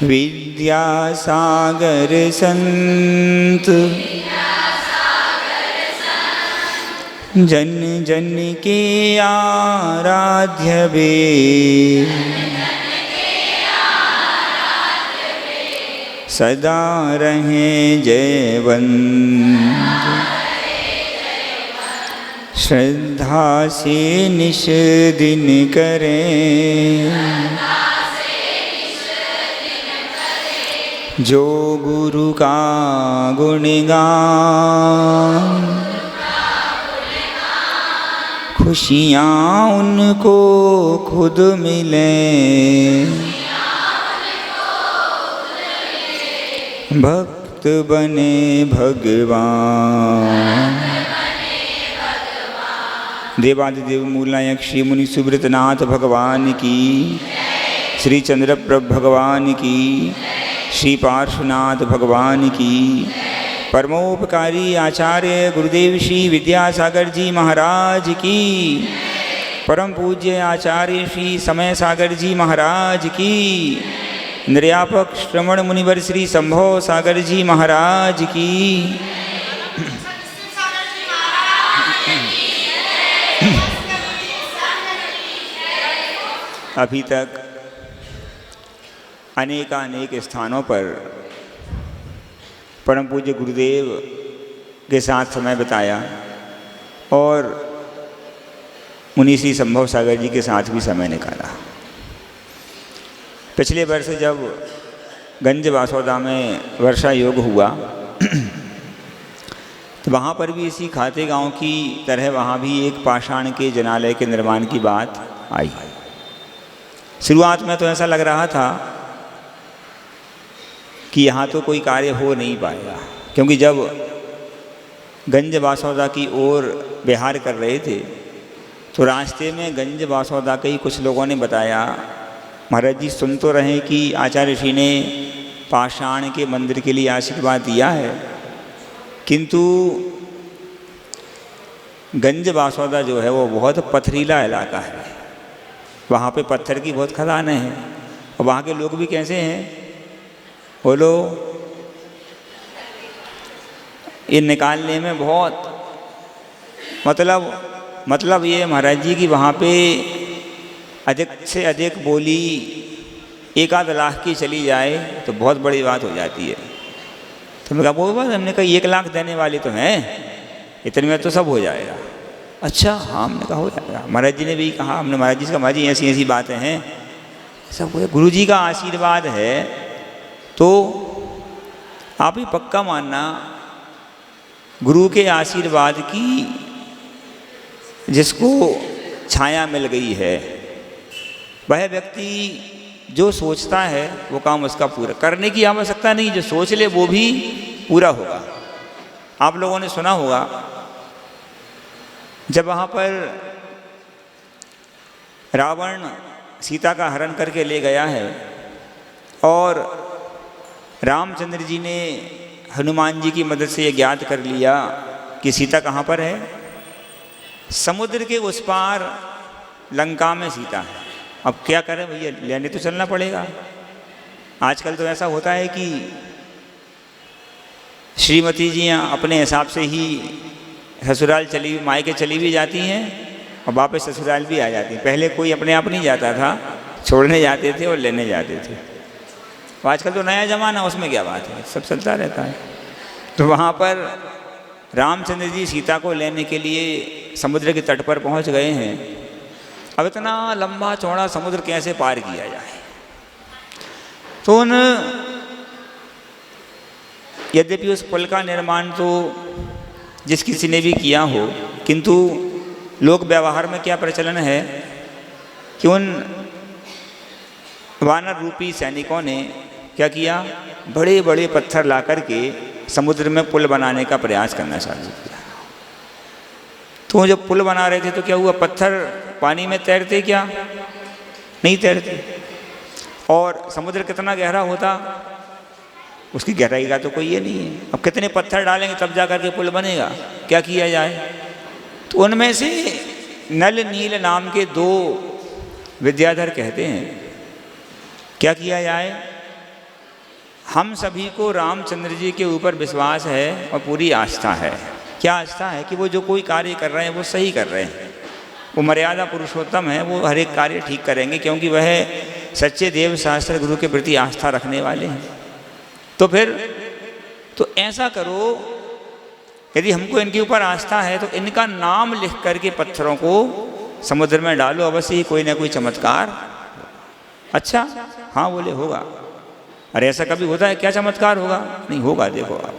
विद्यासागर संत जन जन के आराध्य वे, सदा रहें जयवंत। श्रद्धा से निश दिन करें, जो गुरु का गुणगान, खुशियाँ उनको खुद मिलें। भक्त बने भगवान। देवादिदेव मूलनायक श्री मुनि सुब्रत नाथ भगवान की, श्री चंद्रप्रभ भगवान की, श्री पार्श्वनाथ भगवान की, परमोपकारी आचार्य गुरुदेव श्री विद्यासागर जी महाराज की, परम पूज्य आचार्य श्री समय सागर जी महाराज की, निर्यापक श्रवण मुनिवर श्री संभव सागर जी महाराज की। अभी तक अनेकानेक स्थानों पर परम पूज्य गुरुदेव के साथ समय बिताया और मुनि श्री संभव सागर जी के साथ भी समय निकाला। पिछले वर्ष जब गंज बासौदा में वर्षा योग हुआ तो वहाँ पर भी इसी खाते गांव की तरह वहाँ भी एक पाषाण के जनालय के निर्माण की बात आई। शुरुआत में तो ऐसा लग रहा था कि यहाँ तो कोई कार्य हो नहीं पाएगा, क्योंकि जब गंज बासौदा की ओर विहार कर रहे थे तो रास्ते में गंज बासौदा के ही कुछ लोगों ने बताया, महाराज जी सुन तो रहे कि आचार्य श्री ने पाषाण के मंदिर के लिए आशीर्वाद दिया है, किंतु गंज बासौदा जो है वो बहुत पथरीला इलाका है, वहाँ पे पत्थर की बहुत खदानें हैं और वहाँ के लोग भी कैसे हैं बोलो, ये निकालने में बहुत मतलब ये महाराज जी की वहाँ पे अधिक से अधिक बोली 1 लाख की चली जाए तो बहुत बड़ी बात हो जाती है। तो मैं कहा वो बात, हमने कहा 1 लाख देने वाले तो हैं, इतने में तो सब हो जाएगा। अच्छा हाँ, हमने कहा हो जाएगा। महाराज जी ने भी कहा, हमने महाराज जी से कहा महाराज जी ऐसी ऐसी बातें हैं, सब गुरु जी का आशीर्वाद है तो आप ही पक्का मानना, गुरु के आशीर्वाद की जिसको छाया मिल गई है वह व्यक्ति जो सोचता है वो काम उसका पूरा करने की आवश्यकता नहीं, जो सोच ले वो भी पूरा होगा। आप लोगों ने सुना होगा जब वहाँ पर रावण सीता का हरण करके ले गया है और रामचंद्र जी ने हनुमान जी की मदद से ये ज्ञात कर लिया कि सीता कहाँ पर है, समुद्र के उस पार लंका में सीता है। अब क्या करें भैया, लेने तो चलना पड़ेगा। आजकल तो ऐसा होता है कि श्रीमती जी अपने हिसाब से ही ससुराल चली, मायके चली भी जाती हैं और वापस ससुराल भी आ जाती हैं। पहले कोई अपने आप नहीं जाता था, छोड़ने जाते थे और लेने जाते थे। तो आजकल तो नया ज़माना, उसमें क्या बात है, सब चलता रहता है। तो वहाँ पर रामचंद्र जी सीता को लेने के लिए समुद्र के तट पर पहुँच गए हैं। अब इतना लंबा चौड़ा समुद्र कैसे पार किया जाए, तो उन यद्यपि उस पुल का निर्माण तो जिस किसी ने भी किया हो, किंतु लोक व्यवहार में क्या प्रचलन है कि उन वानर रूपी सैनिकों ने क्या किया, बड़े बड़े पत्थर ला करके समुद्र में पुल बनाने का प्रयास करना चालू किया। तो जब पुल बना रहे थे तो क्या हुआ, पत्थर पानी में तैरते क्या, नहीं तैरते। और समुद्र कितना गहरा होता, उसकी गहराई का तो कोई ये नहीं है। अब कितने पत्थर डालेंगे तब जा कर के पुल बनेगा, क्या किया जाए। तो उनमें से नल नील नाम के 2 विद्याधर कहते हैं क्या किया जाए, हम सभी को रामचंद्र जी के ऊपर विश्वास है और पूरी आस्था है। क्या आस्था है? कि वो जो कोई कार्य कर रहे हैं वो सही कर रहे हैं, वो मर्यादा पुरुषोत्तम है, वो हर एक कार्य ठीक करेंगे, क्योंकि वह सच्चे देव शास्त्र गुरु के प्रति आस्था रखने वाले हैं। तो फिर तो ऐसा करो, यदि हमको इनके ऊपर आस्था है तो इनका नाम लिख करके पत्थरों को समुद्र में डालो, अवश्य ही कोई ना कोई चमत्कार। अच्छा, हाँ बोले होगा। अरे ऐसा कभी होता है क्या? चमत्कार होगा? नहीं होगा। देखो आप,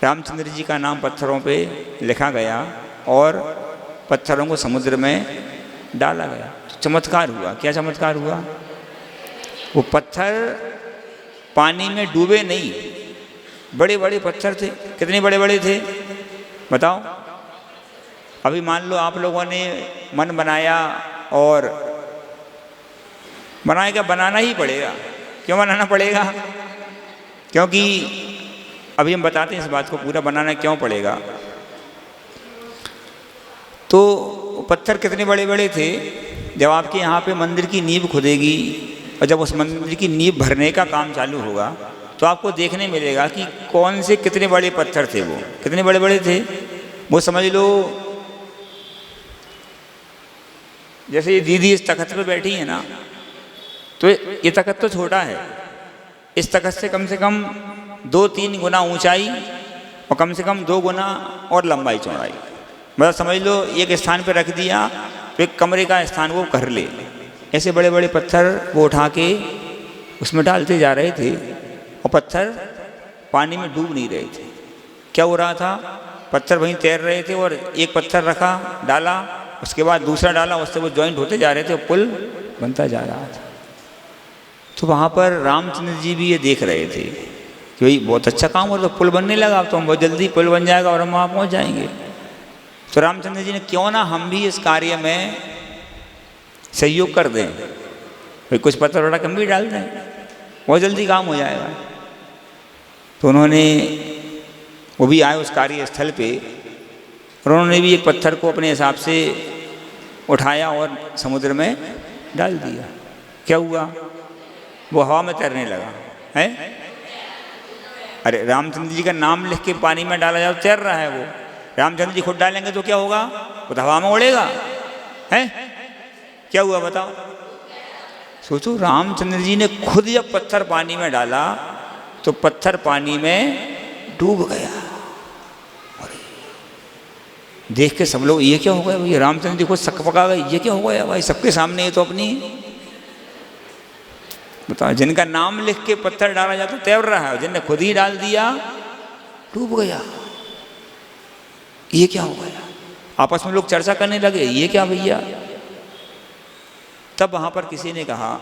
रामचंद्र जी का नाम पत्थरों पे लिखा गया और पत्थरों को समुद्र में डाला गया, तो चमत्कार हुआ। क्या चमत्कार हुआ? वो पत्थर पानी में डूबे नहीं, बड़े बड़े पत्थर थे। कितने बड़े बड़े थे बताओ? अभी मान लो आप लोगों ने मन बनाया, और बनाएगा, बनाना ही पड़ेगा। क्यों बनाना पड़ेगा? क्योंकि अभी हम बताते हैं इस बात को, पूरा बनाना क्यों पड़ेगा। तो पत्थर कितने बड़े बड़े थे? जब आपके यहाँ पे मंदिर की नींव खुदेगी और जब उस मंदिर की नींव भरने का काम चालू होगा तो आपको देखने मिलेगा कि कौन से कितने बड़े पत्थर थे। वो कितने बड़े बड़े थे? वो समझ लो जैसे ये दीदी इस तख्त पे बैठी है ना, तो ये तख्त तो छोटा है, इस तख्त से कम 2-3 गुना ऊंचाई और कम से कम 2 गुना और लंबाई चौड़ाई। मतलब समझ लो एक स्थान पर रख दिया तो एक कमरे का स्थान वो कर ले। ऐसे बड़े बड़े पत्थर वो उठा के उसमें डालते जा रहे थे और पत्थर पानी में डूब नहीं रहे थे। क्या हो रहा था? पत्थर वहीं तैर रहे थे और एक पत्थर रखा, डाला, उसके बाद दूसरा डाला, उससे वो जॉइंट होते जा रहे थे और पुल बनता जा रहा था। तो वहाँ पर रामचंद्र जी भी ये देख रहे थे कि भाई बहुत अच्छा काम हो, तो पुल बनने लगा, तो हम बहुत जल्दी पुल बन जाएगा और हम वहाँ पहुँच जाएंगे। तो रामचंद्र जी ने क्यों ना हम भी इस कार्य में सहयोग कर दें, भाई कुछ पत्थर उठा के हम भी डाल दें, बहुत जल्दी काम हो जाएगा। तो उन्होंने, वो भी आए उस कार्यस्थल पे और उन्होंने भी एक पत्थर को अपने हिसाब से उठाया और समुद्र में डाल दिया। क्या हुआ? वो हवा में तैरने लगा है। अरे रामचंद्र जी का नाम लिख के पानी में डाला जाए तो तैर रहा है वो। रामचंद्र जी खुद डालेंगे तो क्या होगा? वो तो हवा में उड़ेगा है। क्या हुआ बताओ? सोचो, रामचंद्र जी ने खुद जब पत्थर पानी में डाला तो पत्थर पानी में डूब गया। देख के सब लोग, ये क्या हो गया भाई? रामचंद्र जी खुद शक पका गए, ये क्या हो गया भाई? सबके सामने ये तो अपनी, बताओ, जिनका नाम लिख के पत्थर डाला जाता तैर रहा है, जिनने खुद ही डाल दिया डूब गया। ये क्या हो गया? आपस में लोग चर्चा करने लगे, ये क्या भैया? तब वहां पर किसी ने कहा,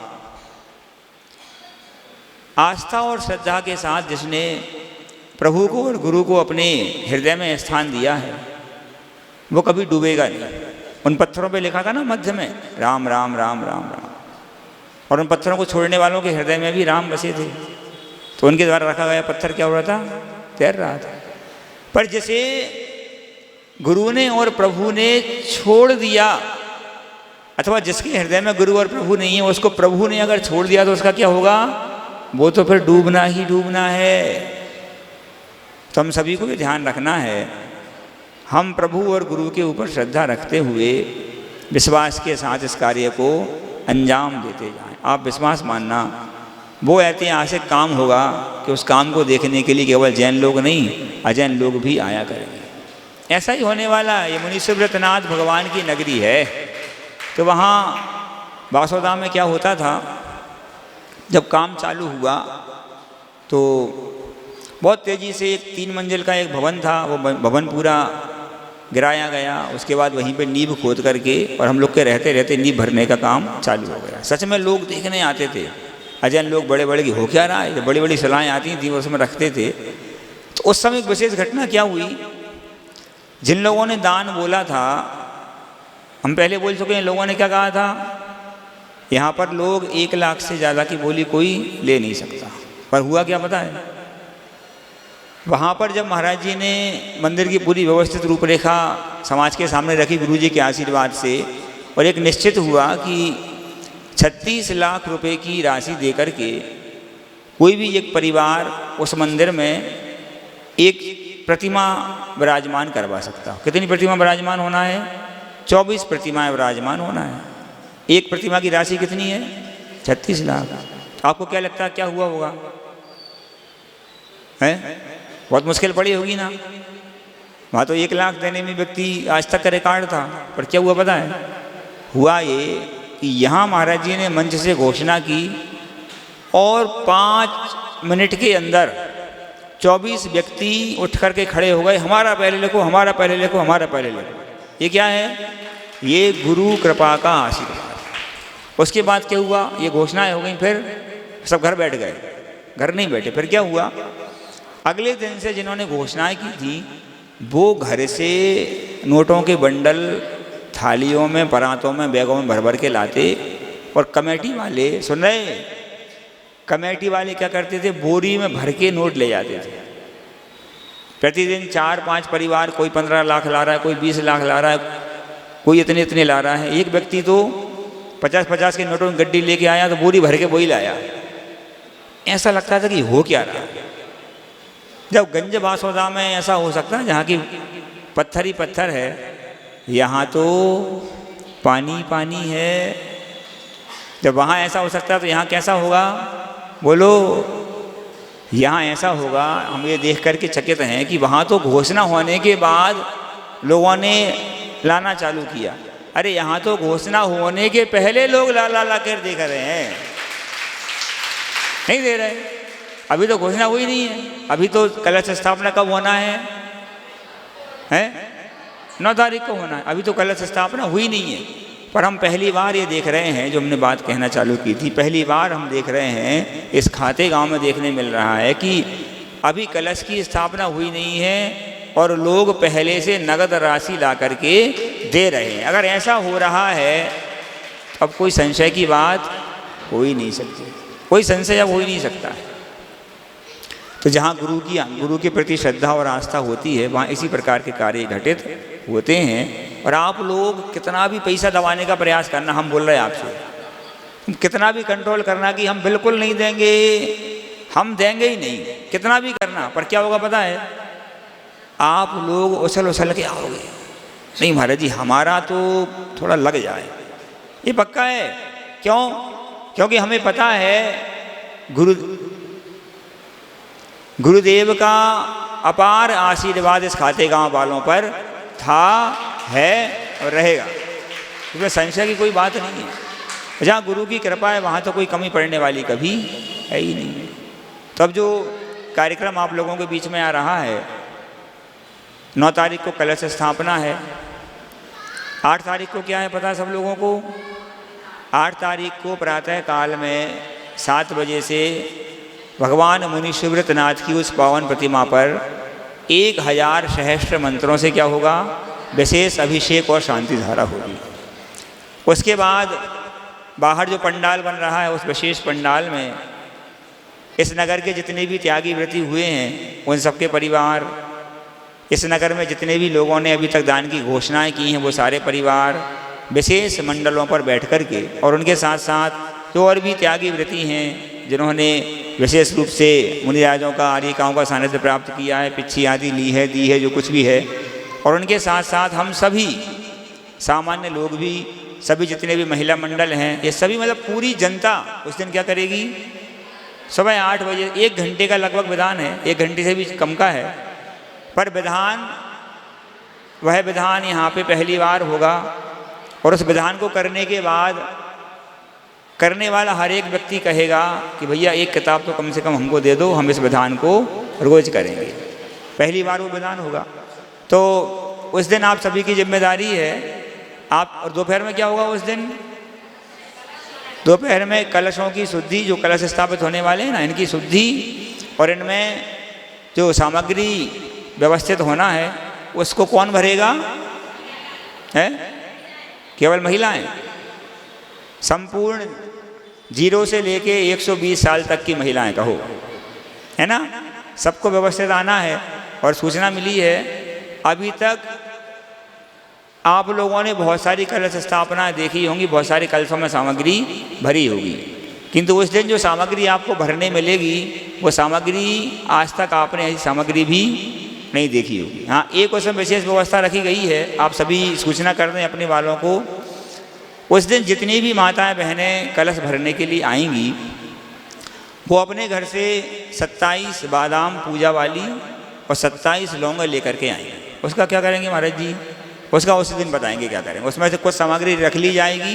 आस्था और श्रद्धा के साथ जिसने प्रभु को और गुरु को अपने हृदय में स्थान दिया है वो कभी डूबेगा नहीं। उन पत्थरों पे लिखा था ना मध्य में, राम राम राम राम राम, और उन पत्थरों को छोड़ने वालों के हृदय में भी राम बसे थे। तो उनके द्वारा रखा गया पत्थर क्या हो रहा था? तैर रहा था। पर जैसे गुरु ने और प्रभु ने छोड़ दिया, अथवा जिसके हृदय में गुरु और प्रभु नहीं है उसको प्रभु ने अगर छोड़ दिया तो उसका क्या होगा? वो तो फिर डूबना ही डूबना है। तो हम सभी को भी ध्यान रखना है, हम प्रभु और गुरु के ऊपर श्रद्धा रखते हुए विश्वास के साथ इस कार्य को अंजाम देते जाएं। आप विश्वास मानना, वो ऐतिहासिक काम होगा कि उस काम को देखने के लिए केवल जैन लोग नहीं, अजैन लोग भी आया करेंगे। ऐसा ही होने वाला है। ये मुनि सुव्रतनाथ भगवान की नगरी है। तो वहाँ वासोदा में क्या होता था, जब काम चालू हुआ तो बहुत तेज़ी से एक 3 मंजिल का एक भवन था, वो भवन पूरा गिराया गया। उसके बाद वहीं पे नींव खोद करके और हम लोग के रहते रहते नींव भरने का काम चालू हो गया। सच में लोग देखने आते थे, अजैन लोग बड़े बड़े की हो क्या रहा है, बड़ी बड़ी सलाहें आती थी उसमें रखते थे। तो उस समय एक विशेष घटना क्या हुई, जिन लोगों ने दान बोला था, हम पहले बोल चुके हैं, लोगों ने क्या कहा था, यहाँ पर लोग 1 लाख से ज़्यादा की बोली कोई ले नहीं सकता। पर हुआ क्या पता है, वहाँ पर जब महाराज जी ने मंदिर की पूरी व्यवस्थित रूपरेखा समाज के सामने रखी गुरु जी के आशीर्वाद से, और एक निश्चित हुआ कि 36 लाख रुपए की राशि देकर के कोई भी एक परिवार उस मंदिर में एक प्रतिमा विराजमान करवा सकता। कितनी प्रतिमा विराजमान होना है? 24 प्रतिमाएं विराजमान होना है। एक प्रतिमा की राशि कितनी है? 36 लाख। आपको क्या लगता है क्या हुआ होगा? है बहुत मुश्किल पड़ी होगी ना। वहाँ तो 1 लाख देने में व्यक्ति आज तक का रिकॉर्ड था, पर क्या हुआ पता है? हुआ ये कि यहाँ महाराज जी ने मंच से घोषणा की और 5 मिनट के अंदर 24 व्यक्ति उठ करके खड़े हो गए, हमारा पहले लिखो, हमारा पहले लिखो, हमारा पहले लिखो। ये क्या है? ये गुरु कृपा का आशीर्वाद। उसके बाद क्या हुआ? ये घोषणाएं हो गई, फिर सब घर बैठ गए। घर नहीं बैठे, फिर क्या हुआ? अगले दिन से जिन्होंने घोषणाएं की थी वो घर से नोटों के बंडल थालियों में, परातों में, बैगों में भर भर के लाते। और कमेटी वाले, सुन रहे? कमेटी वाले क्या करते थे? बोरी में भर के नोट ले जाते थे। प्रतिदिन 4-5 परिवार, कोई 15 लाख ला रहा है, कोई 20 लाख ला रहा है, कोई इतने इतने ला रहा है। एक व्यक्ति तो 50-50 के नोटों की गड्डी लेके आया तो बोरी भर के वही लाया। ऐसा लगता था कि हो क्या रहा है। जब गंज बासोदा में ऐसा हो सकता है, जहाँ की पत्थर ही पत्थर है, यहाँ तो पानी पानी है। जब वहाँ ऐसा हो सकता है तो यहाँ कैसा होगा? बोलो। यहाँ ऐसा होगा, हम ये देख करके चकित हैं कि वहाँ तो घोषणा होने के बाद लोगों ने लाना चालू किया। अरे यहाँ तो घोषणा होने के पहले लोग ला कर देख रहे हैं, नहीं दे रहे। अभी तो घोषणा हुई नहीं है। अभी तो कलश स्थापना कब होना है? 9 तारीख को होना है। अभी तो कलश स्थापना हुई नहीं है। पर हम पहली बार ये देख रहे हैं, जो हमने बात कहना चालू की थी, पहली बार हम देख रहे हैं, इस खाते गांव में देखने मिल रहा है कि अभी कलश की स्थापना हुई नहीं है और लोग पहले से नगद राशि ला करके दे रहे हैं। अगर ऐसा हो रहा है तो अब कोई संशय की बात हो ही नहीं सकती। कोई संशय अब हो ही नहीं सकता है। तो जहाँ गुरु के प्रति श्रद्धा और आस्था होती है, वहाँ इसी प्रकार के कार्य घटित होते हैं। और आप लोग कितना भी पैसा दबाने का प्रयास करना, हम बोल रहे हैं आपसे, कितना भी कंट्रोल करना कि हम बिल्कुल नहीं देंगे, हम देंगे ही नहीं, कितना भी करना, पर क्या होगा पता है? आप लोग उछल उछल के आओगे। नहीं महाराज जी, हमारा तो थोड़ा लग जाए, ये पक्का है। क्यों? क्योंकि हमें पता है गुरुदेव का अपार आशीर्वाद इस खाते गांव वालों पर था, है और रहेगा। इसमें संशय की कोई बात नहीं है। जहाँ गुरु की कृपा है वहाँ तो कोई कमी पड़ने वाली कभी है ही नहीं है। तो अब जो कार्यक्रम आप लोगों के बीच में आ रहा है, 9 तारीख को कलश स्थापना है। 8 तारीख को क्या है पता है सब लोगों को? 8 तारीख को प्रातः काल में 7 बजे से भगवान मुनि सुव्रतनाथ की उस पावन प्रतिमा पर 1000 सहस्त्र मंत्रों से क्या होगा? विशेष अभिषेक और शांति धारा होगी। उसके बाद बाहर जो पंडाल बन रहा है, उस विशेष पंडाल में इस नगर के जितने भी त्यागी व्रती हुए हैं, उन सबके परिवार, इस नगर में जितने भी लोगों ने अभी तक दान की घोषणाएं की हैं, वो सारे परिवार विशेष मंडलों पर बैठ कर के, और उनके साथ साथ जो और भी त्यागी व्रती हैं जिन्होंने विशेष रूप से मुनिराजों का, आर्यिकाओं का सानिध्य प्राप्त किया है, पिच्छी आदि ली है, दी है, जो कुछ भी है, और उनके साथ साथ हम सभी सामान्य लोग भी, सभी जितने भी महिला मंडल हैं, ये सभी मतलब पूरी जनता उस दिन क्या करेगी? सुबह 8 बजे, 1 घंटे का लगभग विधान है, 1 घंटे से भी कम का है, पर विधान, वह विधान यहाँ पे पहली बार होगा। और उस विधान को करने के बाद करने वाला हर एक व्यक्ति कहेगा कि भैया एक किताब तो कम से कम हमको दे दो, हम इस विधान को रोज करेंगे। पहली बार वो विधान होगा। तो उस दिन आप सभी की जिम्मेदारी है, आप, और दोपहर में क्या होगा उस दिन? दोपहर में कलशों की शुद्धि, जो कलश स्थापित होने वाले हैं ना, इनकी शुद्धि, और इनमें जो सामग्री व्यवस्थित होना है उसको कौन भरेगा? है केवल महिलाएं। संपूर्ण 0 से लेके 120 साल तक की महिलाएं कहो, है ना, सबको व्यवस्थित आना है। और सूचना मिली है अभी तक आप लोगों ने बहुत सारी कलश स्थापना देखी होंगी, बहुत सारी कलशों में सामग्री भरी होगी। किंतु उस दिन जो सामग्री आपको भरने मिलेगी वो सामग्री आज तक आपने ऐसी सामग्री भी नहीं देखी होगी। हाँ, एक उसमें विशेष व्यवस्था रखी गई है, आप सभी सूचना कर दें अपने वालों को। उस दिन जितनी भी माताएं बहनें कलश भरने के लिए आएंगी वो अपने घर से 27 बादाम पूजा वाली और 27 लौंगा लेकर के आएंगे। उसका क्या करेंगे महाराज जी? उसका उसी दिन बताएंगे क्या करेंगे। उसमें से कुछ सामग्री रख ली जाएगी,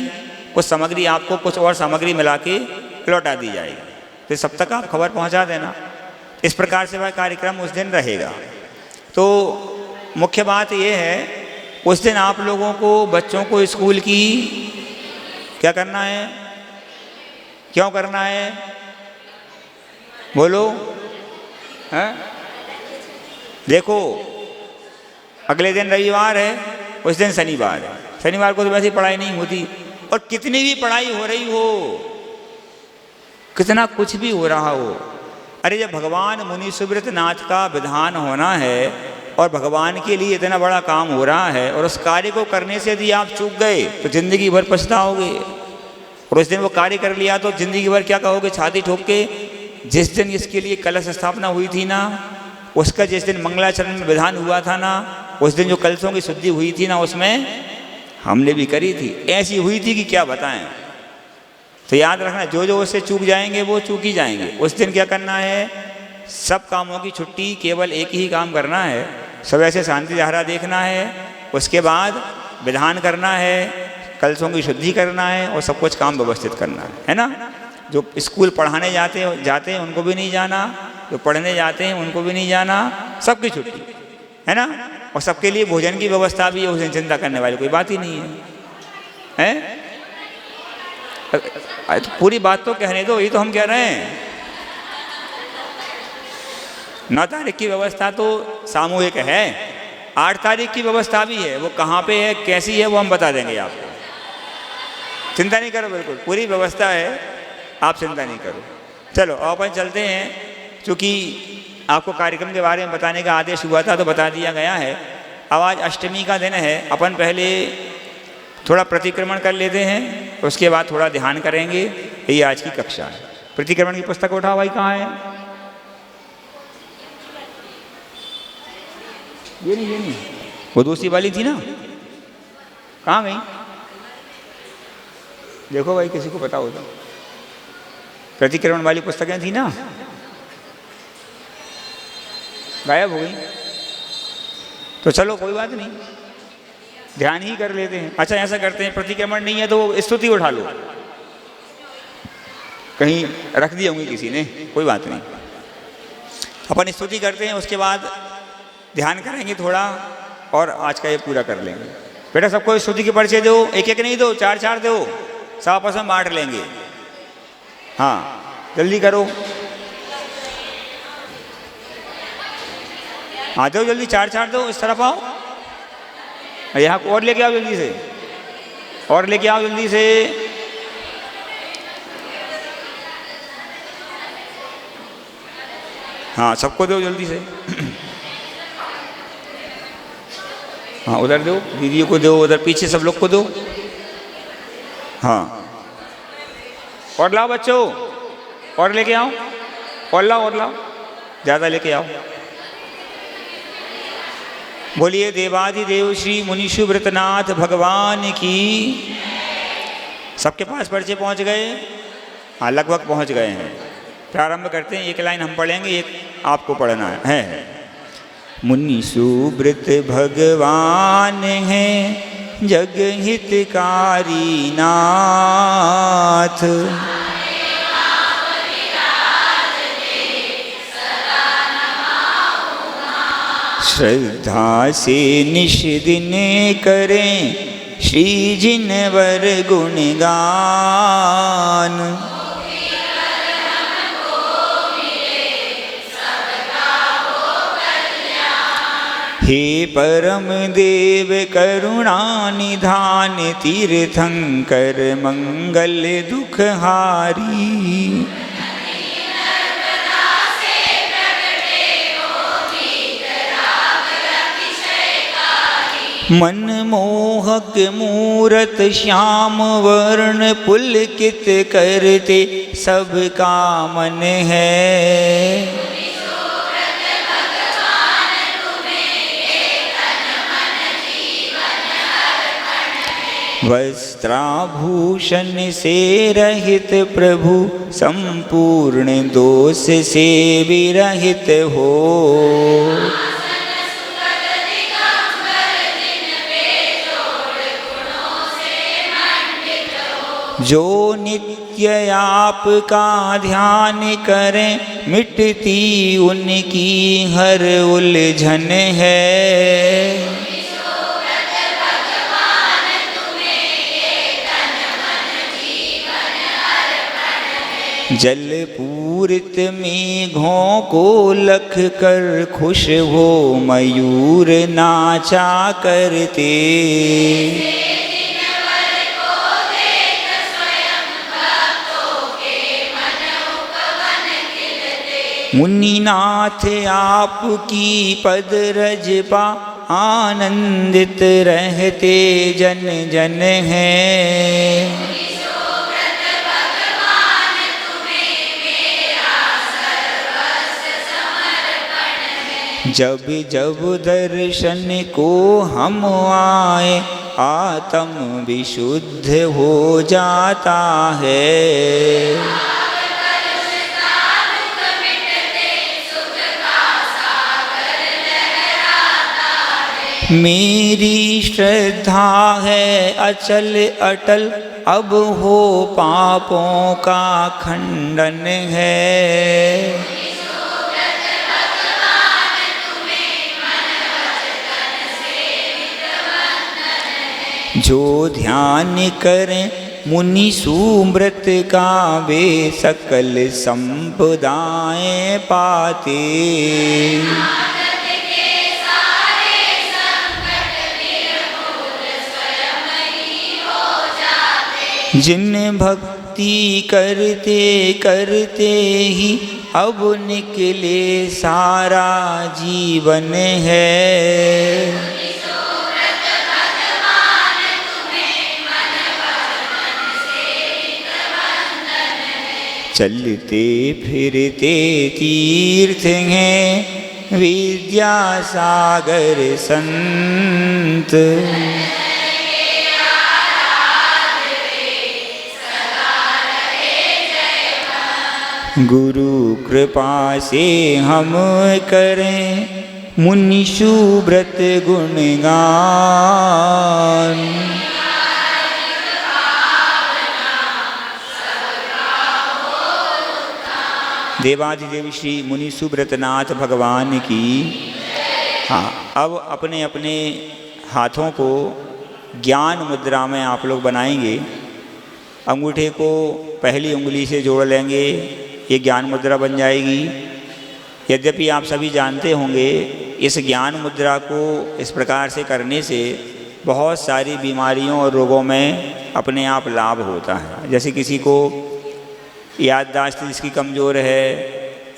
कुछ सामग्री आपको कुछ और सामग्री मिला के लौटा दी जाएगी। तो सब तक आप खबर पहुंचा देना। इस प्रकार से वह कार्यक्रम उस दिन रहेगा। तो मुख्य बात यह है, उस दिन आप लोगों को बच्चों को स्कूल की क्या करना है, क्यों करना है, बोलो। हैं? देखो, अगले दिन रविवार है, उस दिन शनिवार है। शनिवार को तो वैसे पढ़ाई नहीं होती, और कितनी भी पढ़ाई हो रही हो, कितना कुछ भी हो रहा हो, अरे जब भगवान मुनि सुब्रत नाथ का विधान होना है और भगवान के लिए इतना बड़ा काम हो रहा है और उस कार्य को करने से यदि आप चूक गए तो जिंदगी भर पछताओगे। और उस दिन वो कार्य कर लिया तो जिंदगी भर क्या कहोगे छाती ठोक के, जिस दिन इसके लिए कलश स्थापना हुई थी ना, उसका जिस दिन मंगलाचरण में विधान हुआ था ना, उस दिन जो कलशों की शुद्धि हुई थी ना, उसमें हमने भी करी थी, ऐसी हुई थी कि क्या बताएं। तो याद रखना, जो जो उससे चूक जाएंगे वो चूक ही जाएंगे। उस दिन क्या करना है, सब कामों की छुट्टी, केवल एक ही काम करना है, सब ऐसे शांति धारा देखना है, उसके बाद विधान करना है, कलशों की शुद्धि करना है और सब कुछ काम व्यवस्थित करना है ना। जो स्कूल पढ़ाने जाते हैं उनको भी नहीं जाना, जो पढ़ने जाते हैं उनको भी नहीं जाना, सबकी छुट्टी है ना। और सबके लिए भोजन की व्यवस्था भी है, उस दिन चिंता करने वाली कोई बात ही नहीं है, तो पूरी बात तो कहने दो, यही तो हम कह रहे हैं। 9 तारीख की व्यवस्था तो सामूहिक है, 8 तारीख की व्यवस्था भी है, वो कहाँ पे है कैसी है वो हम बता देंगे आपको, चिंता नहीं करो, बिल्कुल पूरी व्यवस्था है, आप चिंता नहीं करो। चलो अपन चलते हैं, क्योंकि आपको कार्यक्रम के बारे में बताने का आदेश हुआ था तो बता दिया गया है। अब आज अष्टमी का दिन है, अपन पहले थोड़ा प्रतिक्रमण कर लेते हैं, उसके बाद थोड़ा ध्यान करेंगे। यही आज की कक्षा है। प्रतिक्रमण की पुस्तक उठाओ भाई, कहाँ है? ये नहीं, वो दूसरी वाली थी ना, कहाँ गई? देखो भाई, किसी को पता हो तो। प्रतिक्रमण वाली पुस्तकें थी ना, गायब हो गई। तो चलो कोई बात नहीं, ध्यान ही कर लेते हैं। अच्छा ऐसा करते हैं, प्रतिक्रमण नहीं है तो स्तुति उठा लो, कहीं रख दी होंगी किसी ने, कोई बात नहीं। अपन स्तुति करते हैं, उसके बाद ध्यान करेंगे थोड़ा और आज का ये पूरा कर लेंगे। बेटा सबको स्तुति के पर्चे दो, एक एक नहीं दो, 4-4 दो, सब आपस में बांट लेंगे। हाँ जल्दी करो, आ जाओ जल्दी, 4-4 दो, इस तरफ आओ, यहाँ और लेके आओ जल्दी से, और लेके आओ जल्दी से। हाँ सबको दो जल्दी से। हाँ उधर दो, दीदी को दो, उधर पीछे सब लोग को दो। हाँ और लाओ बच्चों, और लेके आओ, और लाओ, ज़्यादा लेके आओ। बोलिए देवादिदेव श्री मुनि सुब्रतनाथ भगवान की। सबके पास पर्चे पहुंच गए? हाँ लगभग पहुंच गए हैं। प्रारंभ करते हैं, एक लाइन हम पढ़ेंगे, एक आपको पढ़ना है। मुनि सुब्रत भगवान हैं जग हितकारी नाथ, श्रद्धा से निश दिन करें श्री जिनवर गुणगान। हे परम देव करुणा निधान, तीर्थंकर मंगल दुखहारी। मनमोहक मूरत श्याम वर्ण पुलकित करते सबका मन है। वस्त्राभूषण से रहित प्रभु संपूर्ण दोष से विरहित हो। जो नित्य आपका ध्यान करें मिटती उनकी हर उलझन है। जल पूरित मेघों को लख कर खुश हो मयूर नाचा करते। मुनिनाथ आपकी पद रज पा आनंदित रहते जन जन हैं। जब जब दर्शन को हम आए आत्म विशुद्ध हो जाता है। मेरी श्रद्धा है अचल अटल अब हो पापों का खंडन है। जो ध्यान करें मुनि सुमृत का वे सकल संपदाएं पाते। जिन भक्ति करते करते ही अब निकले सारा जीवन है। चलते फिरते तीर्थ हैं विद्या सागर संत। गुरु कृपा से हम करें मुनि सुब्रत गुणगान। देवाधिदेव श्री मुनि सुब्रतनाथ भगवान की। हाँ, अब अपने अपने हाथों को ज्ञान मुद्रा में आप लोग बनाएंगे। अंगूठे को पहली उंगली से जोड़ लेंगे, ये ज्ञान मुद्रा बन जाएगी। यद्यपि आप सभी जानते होंगे इस ज्ञान मुद्रा को इस प्रकार से करने से बहुत सारी बीमारियों और रोगों में अपने आप लाभ होता है। जैसे किसी को याददाश्त जिसकी कमज़ोर है,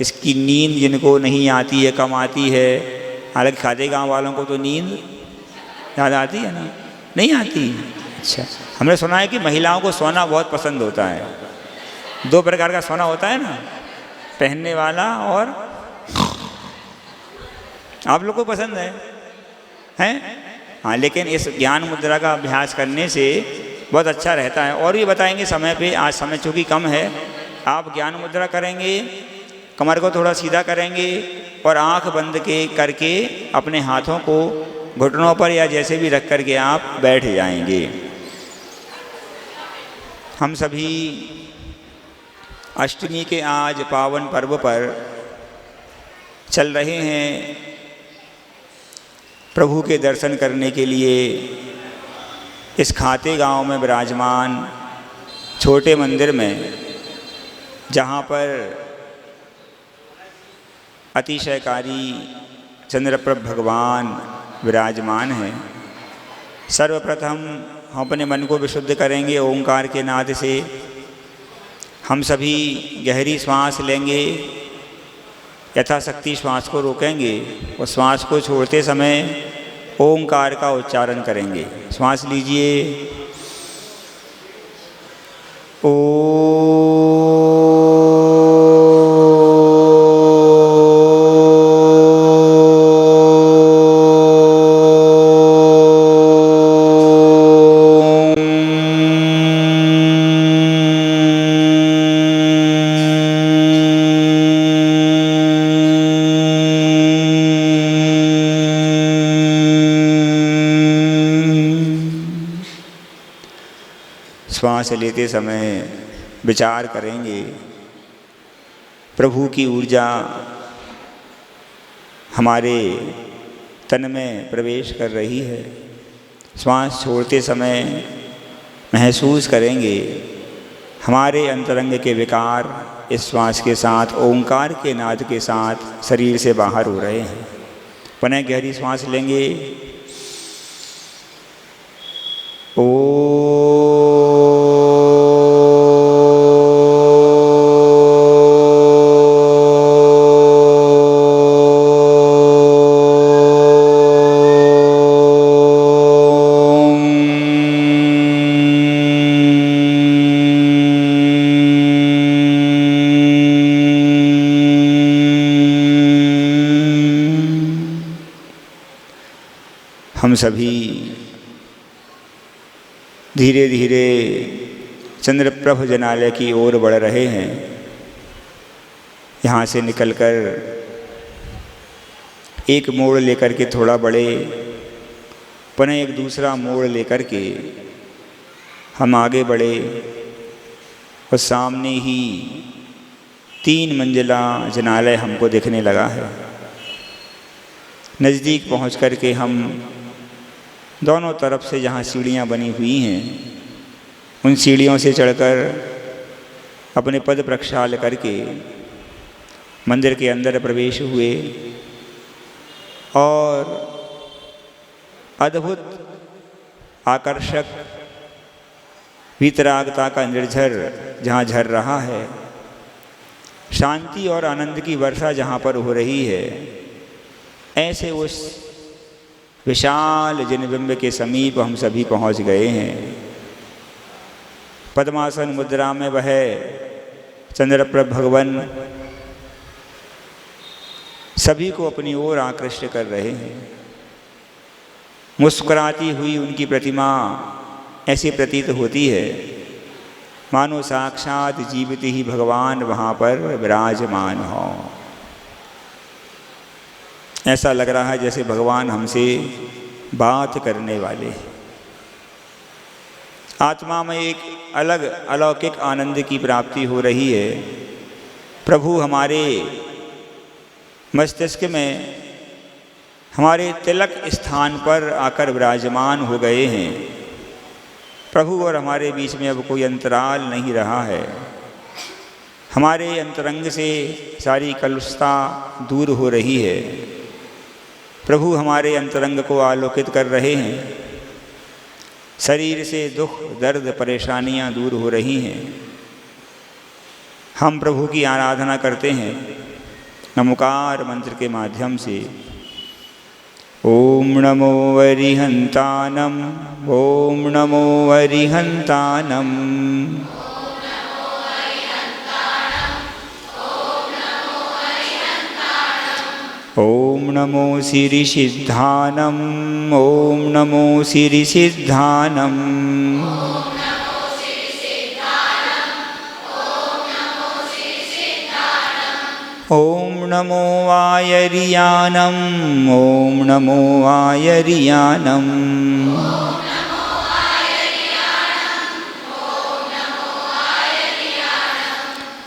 इसकी नींद जिनको नहीं आती है, कम आती है। हालांकि खाते गांव वालों को तो नींद याद आती है ना, नहीं आती। अच्छा, हमने सुना है कि महिलाओं को सोना बहुत पसंद होता है। 2 प्रकार का सोना होता है ना, पहनने वाला और आप लोग को पसंद है? हाँ, लेकिन इस ज्ञान मुद्रा का अभ्यास करने से बहुत अच्छा रहता है। और भी बताएंगे समय पे, आज समय चूँकि कम है। आप ज्ञान मुद्रा करेंगे, कमर को थोड़ा सीधा करेंगे और आंख बंद करके अपने हाथों को घुटनों पर या जैसे भी रख करके आप बैठ जाएंगे। हम सभी अष्टमी के आज पावन पर्व पर चल रहे हैं प्रभु के दर्शन करने के लिए। इस खाते गांव में विराजमान छोटे मंदिर में, जहाँ पर अतिशयकारी चंद्रप्रभ भगवान विराजमान हैं। सर्वप्रथम हम अपने मन को विशुद्ध करेंगे ओंकार के नाद से। हम सभी गहरी श्वास लेंगे, यथाशक्ति श्वास को रोकेंगे और श्वास को छोड़ते समय ओंकार का उच्चारण करेंगे। श्वास लीजिए। ओ श्वास लेते समय विचार करेंगे प्रभु की ऊर्जा हमारे तन में प्रवेश कर रही है। श्वास छोड़ते समय महसूस करेंगे हमारे अंतरंग के विकार इस श्वास के साथ ओंकार के नाद के साथ शरीर से बाहर हो रहे हैं। पुनः गहरी श्वास लेंगे। हम सभी धीरे धीरे चंद्रप्रभ जनालय की ओर बढ़ रहे हैं। यहाँ से निकलकर एक मोड़ लेकर के थोड़ा बढ़े, पुनः एक दूसरा मोड़ लेकर के हम आगे बढ़े और सामने ही 3 मंजिला जनालय हमको दिखने लगा है। नज़दीक पहुँच कर के हम दोनों तरफ से जहाँ सीढ़ियाँ बनी हुई हैं उन सीढ़ियों से चढ़कर अपने पद प्रक्षाल करके मंदिर के अंदर प्रवेश हुए और अद्भुत आकर्षक वीतरागता का निर्झर जहाँ झर रहा है, शांति और आनंद की वर्षा जहाँ पर हो रही है, ऐसे उस विशाल जिनबिंब के समीप हम सभी पहुँच गए हैं। पद्मासन मुद्रा में वह चंद्रप्रभ भगवान सभी को अपनी ओर आकृष्ट कर रहे हैं। मुस्कुराती हुई उनकी प्रतिमा ऐसी प्रतीत होती है मानो साक्षात जीवित ही भगवान वहाँ पर विराजमान हो। ऐसा लग रहा है जैसे भगवान हमसे बात करने वाले हैं। आत्मा में एक अलग अलौकिक आनंद की प्राप्ति हो रही है। प्रभु हमारे मस्तिष्क में हमारे तिलक स्थान पर आकर विराजमान हो गए हैं। प्रभु और हमारे बीच में अब कोई अंतराल नहीं रहा है। हमारे अंतरंग से सारी कलुषता दूर हो रही है। प्रभु हमारे अंतरंग को आलोकित कर रहे हैं। शरीर से दुख दर्द परेशानियां दूर हो रही हैं। हम प्रभु की आराधना करते हैं नमोकार मंत्र के माध्यम से। ओम नमो अरिहंतानम, ओम नमो अरिहंतानम, ओम नमो श्री सिद्धानम, ओम नमो श्री सिद्धानम, ओम नमो वायरियानम, ओम नमो वायरियानम,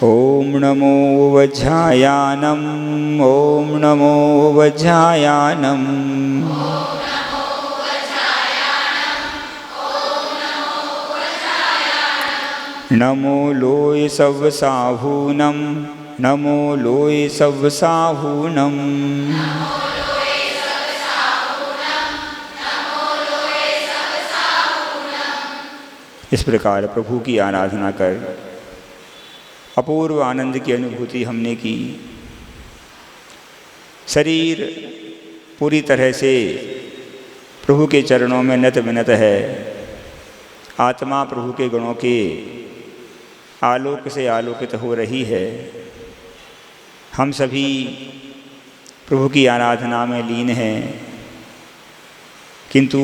ओम नमो वज्रायानम, ओम नमो वज्रायानम, नमो लोय सब साहूनम, नमो लोय सब साहूनम, इस प्रकार प्रभु की आराधना कर अपूर्व आनंद की अनुभूति हमने की। शरीर पूरी तरह से प्रभु के चरणों में नत विनत है। आत्मा प्रभु के गुणों के आलोक से आलोकित हो रही है। हम सभी प्रभु की आराधना में लीन हैं, किंतु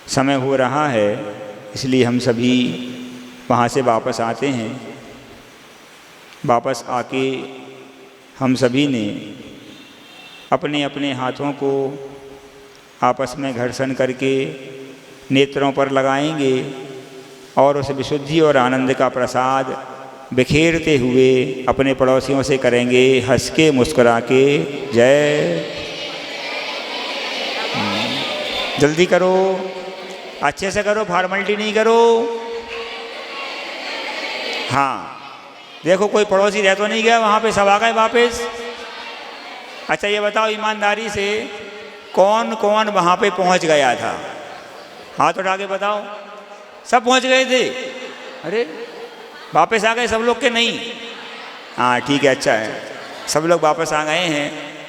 समय हो रहा है, इसलिए हम सभी वहाँ से वापस आते हैं। वापस आके हम सभी ने अपने अपने हाथों को आपस में घर्षण करके नेत्रों पर लगाएंगे और उस विशुद्धि और आनंद का प्रसाद बिखेरते हुए अपने पड़ोसियों से करेंगे हंस के मुस्कुरा के जय। जल्दी करो, अच्छे से करो, फॉर्मेलिटी नहीं करो। हाँ, देखो कोई पड़ोसी रह तो नहीं गया वहाँ पे, सब आ गए वापस। अच्छा ये बताओ ईमानदारी से कौन कौन वहाँ पे पहुँच गया था? हाथ उठा के बताओ। सब पहुँच गए थे? अरे वापस आ गए सब लोग के? नहीं, हाँ ठीक है, अच्छा है, सब लोग वापस आ गए हैं।